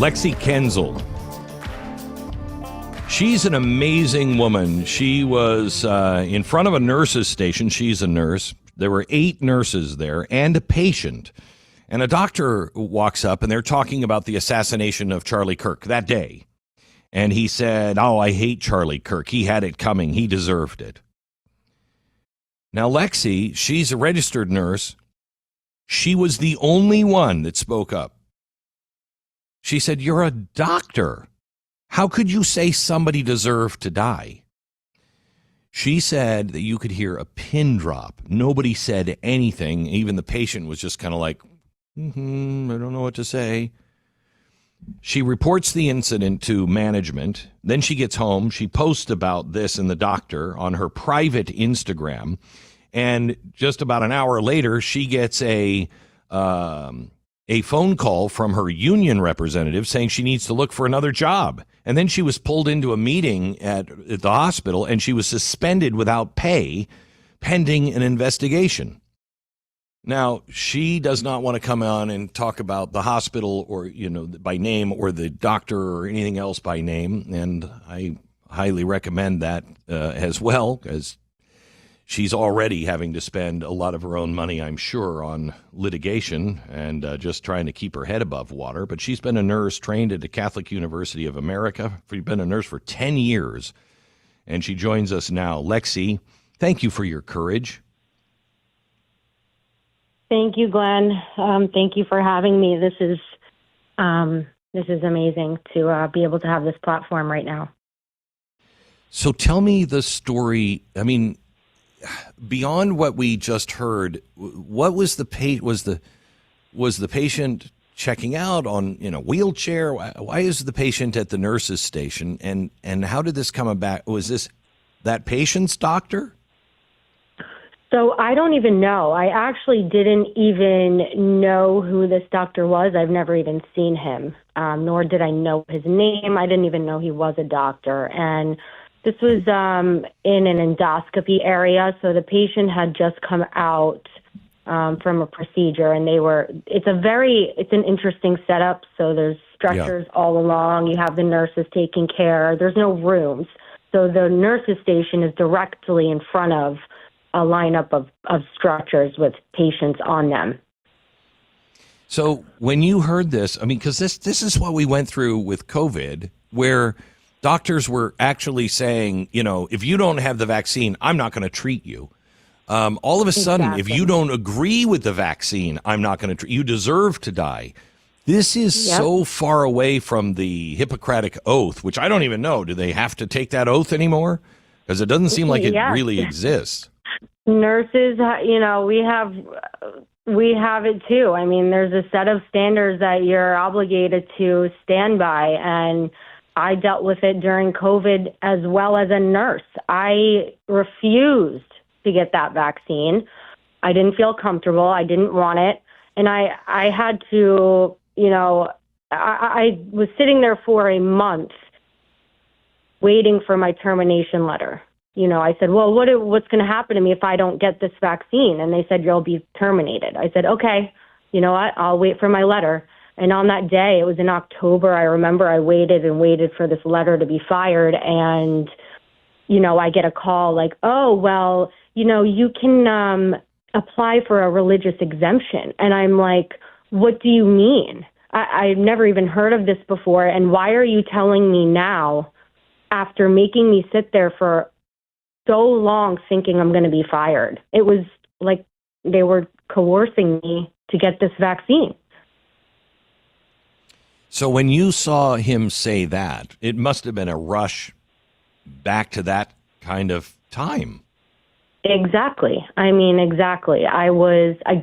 Lexi Kuenzle. She's an amazing woman. She was in front of a nurse's station. She's a nurse. There were 8 nurses there and a patient. And a doctor walks up, and they're talking about the assassination of Charlie Kirk that day. And he said, "Oh, I hate Charlie Kirk. He had it coming. He deserved it." Now, Lexi, she's a registered nurse. She was the only one that spoke up. She said, "You're a doctor. How could you say somebody deserved to die?" She said that you could hear a pin drop. Nobody said anything. Even the patient was just kind of like, I don't know what to say. She reports the incident to management. Then she gets home. She posts about this and the doctor on her private Instagram. And just about an hour later, she gets a phone call from her union representative saying she needs to look for another job. And then she was pulled into a meeting at the hospital, and she was suspended without pay pending an investigation. Now, she does not want to come on and talk about the hospital or, by name, or the doctor or anything else by name. And I highly recommend that as well, because she's already having to spend a lot of her own money, I'm sure, on litigation and just trying to keep her head above water. But she's been a nurse trained at the Catholic University of America. She's been a nurse for 10 years, and she joins us now. Lexi, thank you for your courage. Thank you, Glenn. Thank you for having me. This is amazing to be able to have this platform right now. So tell me the story. I mean, beyond what we just heard, what was the patient checking out on wheelchair? Why is the patient at the nurse's station? And how did this come about? Was this that patient's doctor? So I don't even know. I actually didn't even know who this doctor was. I've never even seen him, nor did I know his name. I didn't even know he was a doctor. And this was in an endoscopy area. So the patient had just come out from a procedure, and it's an interesting setup. So there's stretchers all along. You have the nurses taking care. There's no rooms. So the nurse's station is directly in front of a lineup of stretchers with patients on them. So when you heard this, I mean, because this is what we went through with COVID, where doctors were actually saying, if you don't have the vaccine, I'm not going to treat you. All of a sudden, if you don't agree with the vaccine, I'm not going to treat you. You deserve to die. This is so far away from the Hippocratic Oath, which I don't even know. Do they have to take that oath anymore? Because it doesn't seem like it really exists. Nurses, we have it too. I mean, there's a set of standards that you're obligated to stand by, and I dealt with it during COVID as well as a nurse. I refused to get that vaccine. I didn't feel comfortable. I didn't want it. And I had to, I was sitting there for a month waiting for my termination letter. I said, well, what's going to happen to me if I don't get this vaccine? And they said, you'll be terminated. I said, okay, you know what? I'll wait for my letter. And on that day, it was in October, I remember I waited and waited for this letter to be fired. And, I get a call like, oh, well, you can apply for a religious exemption. And I'm like, what do you mean? I've never even heard of this before. And why are you telling me now after making me sit there for so long thinking I'm going to be fired? It was like they were coercing me to get this vaccine. So when you saw him say that, it must have been a rush back to that kind of time. Exactly. Exactly. I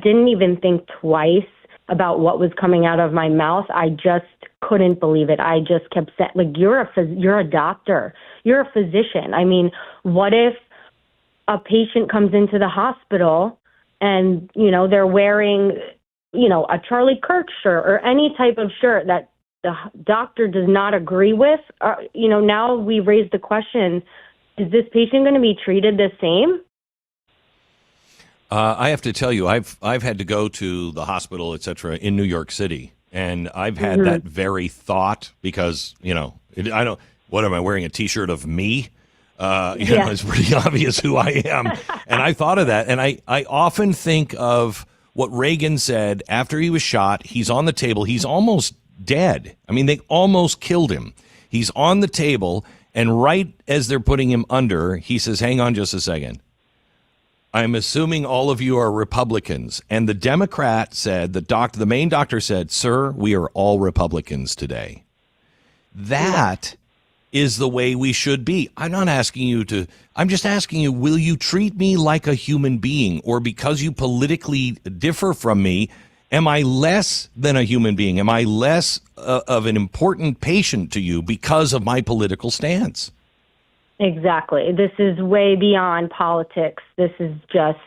didn't even think twice about what was coming out of my mouth. I just couldn't believe it. I just kept saying, like, you're a doctor. You're a physician. I mean, what if a patient comes into the hospital and, they're wearing, a Charlie Kirk shirt or any type of shirt that the doctor does not agree with? Now we raise the question, is this patient going to be treated the same? I have to tell you, I've had to go to the hospital, et cetera, in New York City, And I've had that very thought because, I don't, what am I wearing, a T-shirt of me? It's pretty obvious who I am. And I thought of that. And I often think of what Reagan said after he was shot. He's on the table. He's almost dead. I mean, they almost killed him. He's on the table. And right as they're putting him under, he says, hang on just a second. I'm assuming all of you are Republicans. And the Democrat said, the main doctor said, sir, we are all Republicans today. That is the way we should be. I'm not asking you to, I'm just asking you, will you treat me like a human being? Or because you politically differ from me, am I less than a human being? Am I less of an important patient to you because of my political stance? Exactly. This is way beyond politics. This is just,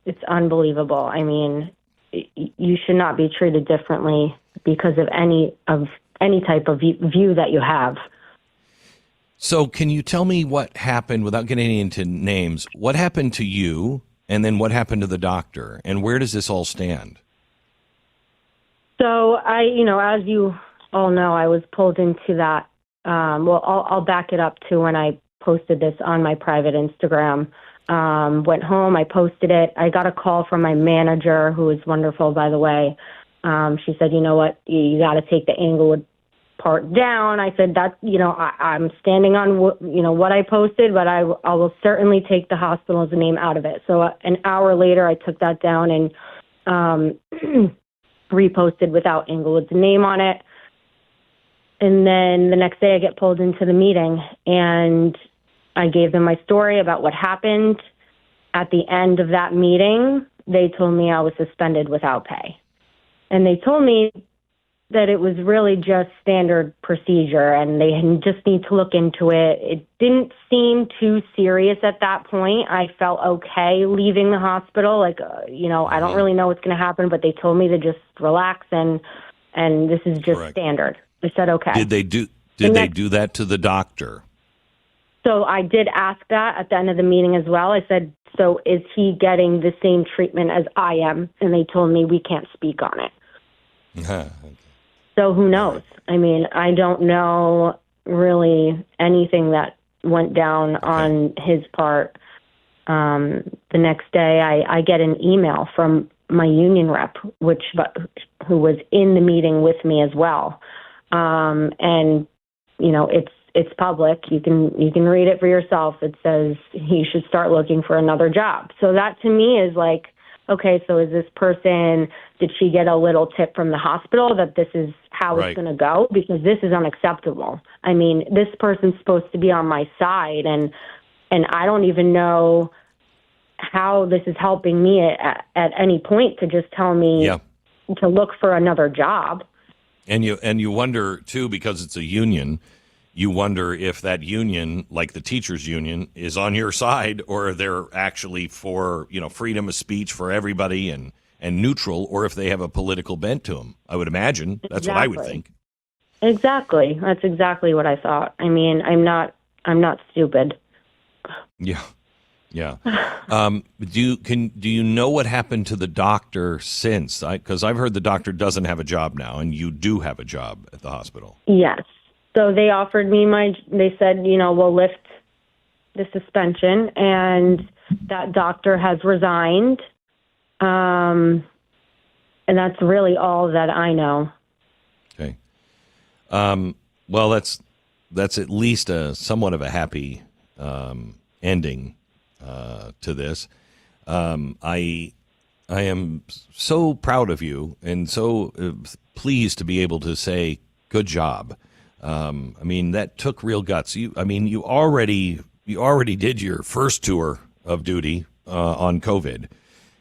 it's unbelievable. I mean, you should not be treated differently because of any type of view that you have. So can you tell me what happened, without getting into names, what happened to you and then what happened to the doctor, and where does this all stand? So as you all know, I was pulled into that. I'll back it up to when I posted this on my private Instagram. Went home, I posted it. I got a call from my manager, who is wonderful, by the way. She said, you know what, you got to take the Englewood part down. I said, I'm standing on what I posted, but I will certainly take the hospital's name out of it. So an hour later, I took that down and reposted without Englewood's name on it. And then the next day I get pulled into the meeting and I gave them my story about what happened. At the end of that meeting, they told me I was suspended without pay. And they told me that it was really just standard procedure and they just need to look into it. It didn't seem too serious at that point. I felt okay leaving the hospital. I don't really know what's going to happen, but they told me to just relax and this is just Correct. Standard. I said, okay. Did they do that to the doctor? So I did ask that at the end of the meeting as well. I said, so is he getting the same treatment as I am? And they told me we can't speak on it. Okay. So who knows? I mean, I don't know really anything that went down on his part. The next day I get an email from my union rep, who was in the meeting with me as well. And it's public. You can read it for yourself. It says he should start looking for another job. So that to me is like, okay, so is this person, did she get a little tip from the hospital that this is how it's going to go? Because this is unacceptable. I mean, this person's supposed to be on my side, and I don't even know how this is helping me at any point to just tell me to look for another job. And you wonder, too, because it's a union, you wonder if that union, like the teachers union, is on your side or they're actually for, freedom of speech for everybody and neutral, or if they have a political bent to them. I would imagine. That's what I would think. Exactly. That's exactly what I thought. I mean, I'm not stupid. Yeah. Yeah. Do you know what happened to the doctor since? Because I've heard the doctor doesn't have a job now, and you do have a job at the hospital. Yes. So they offered me they said, we'll lift the suspension, and that doctor has resigned. And that's really all that I know. Okay. Well, that's at least somewhat of a happy ending to this. I am so proud of you and so pleased to be able to say good job. I mean, that took real guts. You already did your first tour of duty on COVID,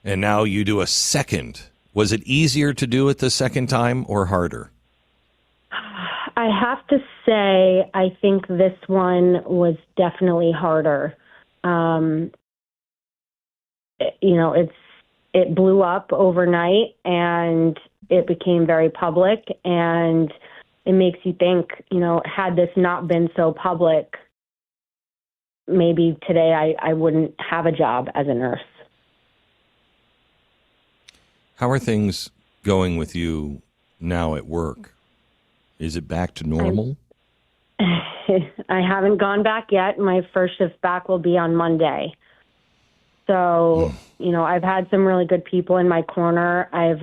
and now you do a second. Was it easier to do it the second time or harder? I have to say, I think this one was definitely harder. It blew up overnight and it became very public, and it makes you think, had this not been so public, maybe today I wouldn't have a job as a nurse. How are things going with you now at work? Is it back to normal? I haven't gone back yet. My first shift back will be on Monday. So, I've had some really good people in my corner. I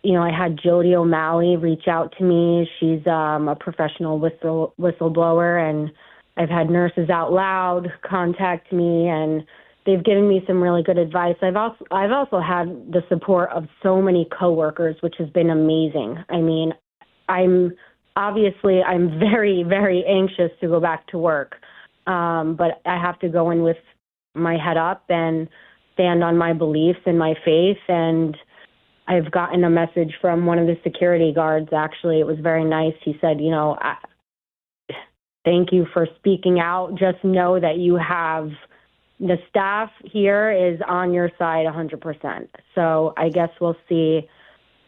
had Jody O'Malley reach out to me. She's a professional whistleblower, and I've had Nurses Out Loud contact me, and they've given me some really good advice. I've also had the support of so many coworkers, which has been amazing. I mean, I'm very, very anxious to go back to work, but I have to go in with my head up and stand on my beliefs and my faith. And I've gotten a message from one of the security guards. Actually, it was very nice. He said, thank you for speaking out. Just know that you have the staff here is on your side 100%. So I guess we'll see.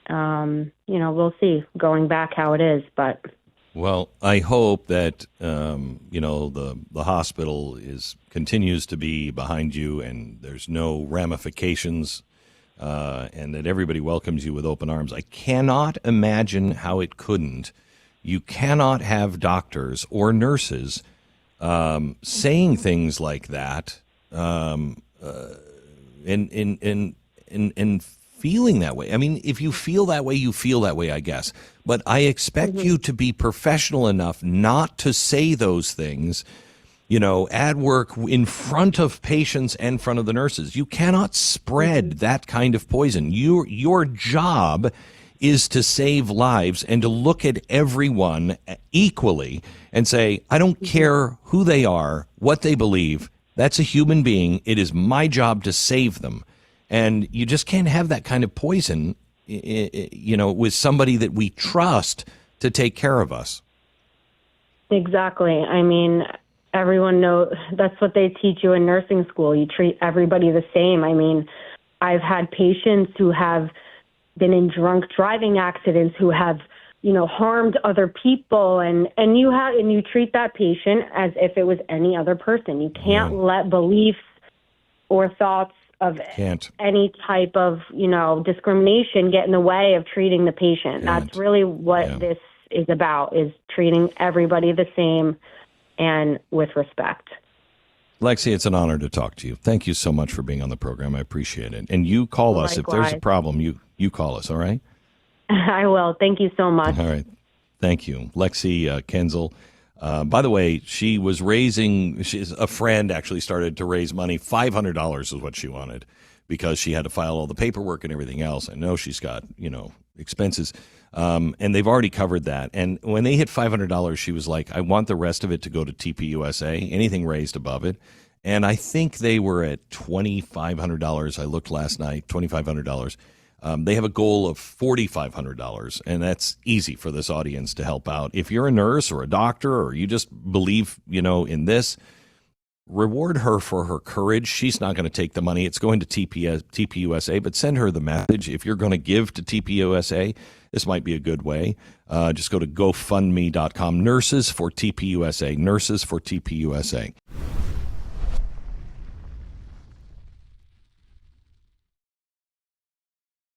We'll see going back how it is, but. Well, I hope that the hospital continues to be behind you, and there's no ramifications, and that everybody welcomes you with open arms. I cannot imagine how it couldn't. You cannot have doctors or nurses saying things like that, and feeling that way. I mean, if you feel that way, you feel that way, I guess. But I expect you to be professional enough not to say those things, at work in front of patients and in front of the nurses. You cannot spread that kind of poison. Your job is to save lives and to look at everyone equally and say, I don't care who they are, what they believe. That's a human being. It is my job to save them. And you just can't have that kind of poison, with somebody that we trust to take care of us. Exactly. I mean, everyone knows that's what they teach you in nursing school. You treat everybody the same. I mean, I've had patients who have been in drunk driving accidents, who have, harmed other people, and you treat that patient as if it was any other person. You can't let beliefs or thoughts of any type of, discrimination get in the way of treating the patient. That's really what this is about, is treating everybody the same and with respect. Lexi, it's an honor to talk to you. Thank you so much for being on the program. I appreciate it. And you call us. If there's a problem, you call us, all right? I will. Thank you so much. All right. Thank you. Lexi Kuenzle. By the way, a friend actually started to raise money. $500 is what she wanted because she had to file all the paperwork and everything else. I know she's got, expenses. And they've already covered that. And when they hit $500, she was like, I want the rest of it to go to tpusa, anything raised above it. And I think they were at $2,500. I looked last night, $2,500. They have a goal of $4,500, and that's easy for this audience to help out. If you're a nurse or a doctor or you just believe, in this, reward her for her courage. She's not going to take the money. It's going to tpusa, but send her the message. If you're going to give to tpusa, this might be a good way. Just go to gofundme.com, Nurses for TPUSA, Nurses for TPUSA.